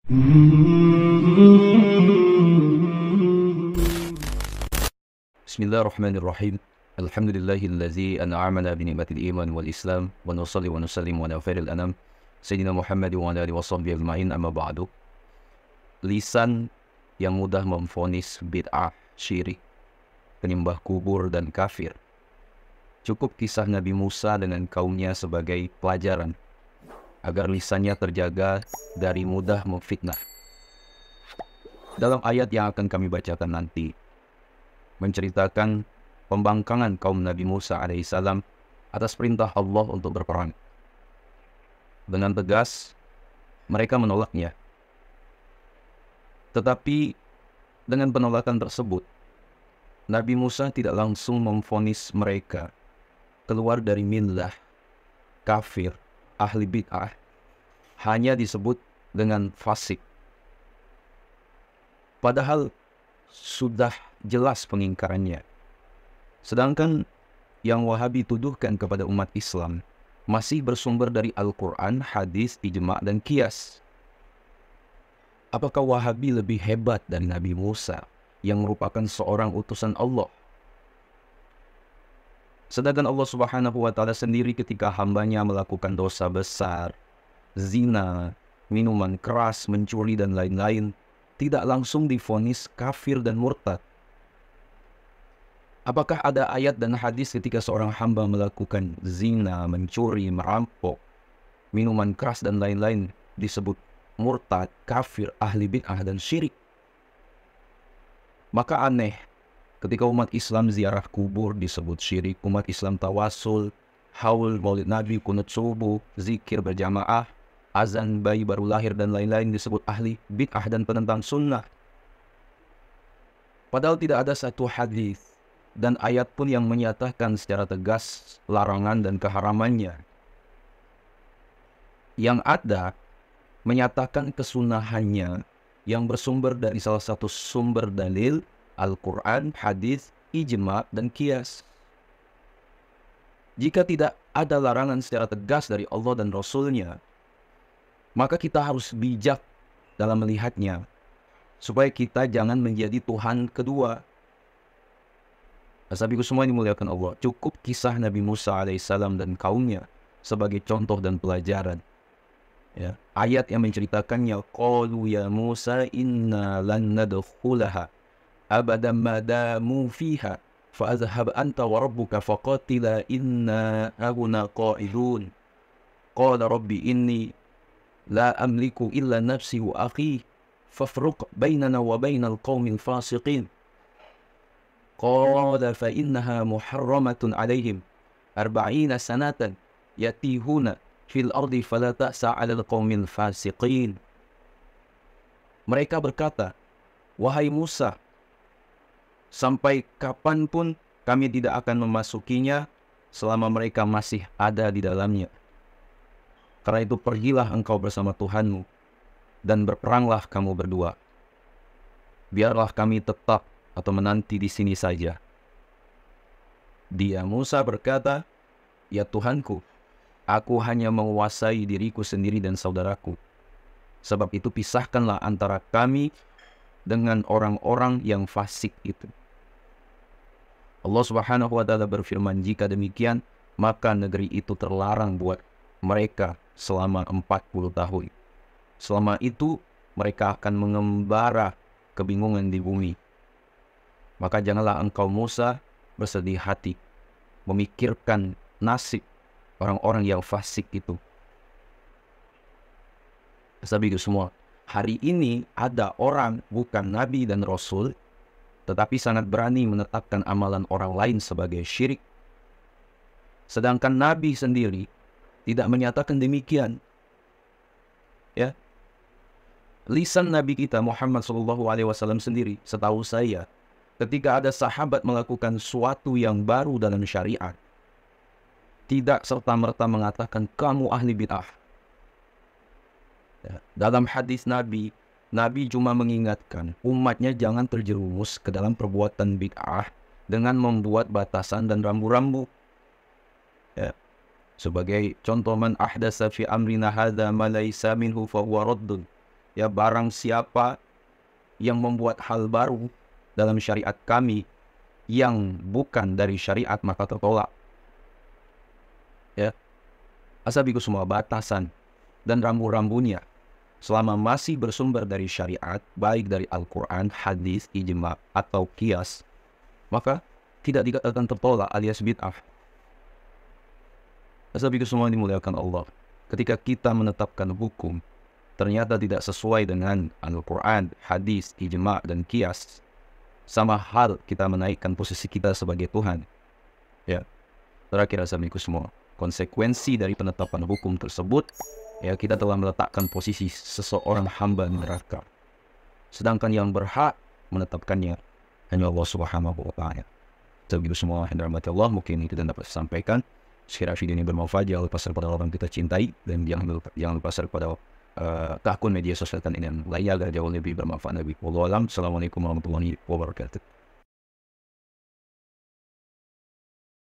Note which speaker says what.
Speaker 1: Bismillahirrahmanirrahim. Alhamdulillahillazi an'amana bi ni'matil iman wal islam wa nusalli wa nusallim ala khairil anam sayyidina Muhammad wa ala alihi washabbihi ajma'in, amma ba'du. Lisan yang mudah memvonis bid'ah, syirik, penyembah kubur dan kafir. Cukup kisah Nabi Musa dengan kaumnya sebagai pelajaran agar lisannya terjaga dari mudah memfitnah. Dalam ayat yang akan kami bacakan nanti, menceritakan pembangkangan kaum Nabi Musa alaihissalam atas perintah Allah untuk berperang. Dengan tegas, mereka menolaknya. Tetapi dengan penolakan tersebut, Nabi Musa tidak langsung memvonis mereka keluar dari millah, kafir, ahli bid'ah, hanya disebut dengan fasik. Padahal sudah jelas pengingkarannya. Sedangkan yang Wahabi tuduhkan kepada umat Islam masih bersumber dari Al-Quran, hadis, ijma' dan qiyas. Apakah Wahabi lebih hebat dari Nabi Musa yang merupakan seorang utusan Allah? Sedangkan Allah Subhanahu wa Ta'ala sendiri ketika hambanya melakukan dosa besar, zina, minuman keras, mencuri dan lain-lain, tidak langsung divonis kafir dan murtad. Apakah ada ayat dan hadis ketika seorang hamba melakukan zina, mencuri, merampok, minuman keras dan lain-lain disebut murtad, kafir, ahli bid'ah dan syirik? Maka aneh ketika umat Islam ziarah kubur disebut syirik, umat Islam tawasul, haul, maulid Nabi, kunut subuh, zikir berjamaah, azan bayi baru lahir dan lain-lain disebut ahli bid'ah dan penentang sunnah. Padahal tidak ada satu hadis dan ayat pun yang menyatakan secara tegas larangan dan keharamannya. Yang ada menyatakan kesunahannya yang bersumber dari salah satu sumber dalil Al-Quran, hadis, ijma' dan qiyas. Jika tidak ada larangan secara tegas dari Allah dan Rasulnya, maka kita harus bijak dalam melihatnya, supaya kita jangan menjadi Tuhan kedua. Asabiku semua dimuliakan Allah, cukup kisah Nabi Musa alaihissalam dan kaumnya sebagai contoh dan pelajaran. Ya, ayat yang menceritakannya, qalu ya Musa inna lan nadkhulaha abadan ma damu fiha fa azhab anta wa rabbuka faqatila inna hahuna qa'idun qala rabbi inni la amliku illa nafsi wa akhi fafruq bainana wa bainal qaumil fasiqin qala fa innaha muharramatun alaihim 40 sanatan yatihuna fil ardi fala ta'sa 'alal qaumil fasiqin. Mereka berkata, wahai Musa, sampai kapanpun kami tidak akan memasukinya selama mereka masih ada di dalamnya. Karena itu pergilah engkau bersama Tuhanmu dan berperanglah kamu berdua. Biarlah kami tetap atau menanti di sini saja. Dia Musa berkata, ya Tuhanku, aku hanya menguasai diriku sendiri dan saudaraku. Sebab itu pisahkanlah antara kami dengan orang-orang yang fasik itu. Allah Subhanahu wa Ta'ala berfirman, jika demikian, maka negeri itu terlarang buat mereka selama 40 tahun. Selama itu, mereka akan mengembara kebingungan di bumi. Maka janganlah engkau Musa bersedih hati, memikirkan nasib orang-orang yang fasik itu. Sahabatku semua, hari ini ada orang bukan Nabi dan Rasul, tetapi sangat berani menetapkan amalan orang lain sebagai syirik. Sedangkan Nabi sendiri tidak menyatakan demikian. Ya, lisan Nabi kita Muhammad SAW sendiri, setahu saya, ketika ada sahabat melakukan suatu yang baru dalam syariat, tidak serta-merta mengatakan kamu ahli bid'ah. Ya, dalam hadis Nabi cuma mengingatkan umatnya jangan terjerumus ke dalam perbuatan bid'ah dengan membuat batasan dan rambu-rambu. Ya. Sebagai contoh, man ahdasa fi amrina hadza ma laysa minhu fa huwa raddun. Ya, barang siapa yang membuat hal baru dalam syariat kami yang bukan dari syariat maka tertolak. Ya, asabiku semua batasan dan rambu-rambunya selama masih bersumber dari syariat, baik dari Al-Quran, hadis, ijma, atau qiyas, maka tidak dikatakan tertolak alias bid'ah. Asabiku semua dimuliakan Allah. Ketika kita menetapkan hukum ternyata tidak sesuai dengan Al-Quran, hadis, ijma, dan qiyas, sama hal kita menaikkan posisi kita sebagai Tuhan. Ya, terakhir asabiku semua, konsekuensi dari penetapan hukum tersebut, ya, kita telah meletakkan posisi seseorang hamba di neraka. Sedangkan yang berhak menetapkannya hanya Allah Subhanahu wa Ta'ala. Asabiku semua yang dirahmati Allah, mungkin itu yang dapat disampaikan. Sekiranya video ini bermanfaat, jangan lupa share pada orang kita cintai, dan jangan lupa share pada ke akun media sosial kan ini yang lainnya agar jauh lebih bermanfaat. Wallahu a'lam. Assalamualaikum warahmatullahi wabarakatuh.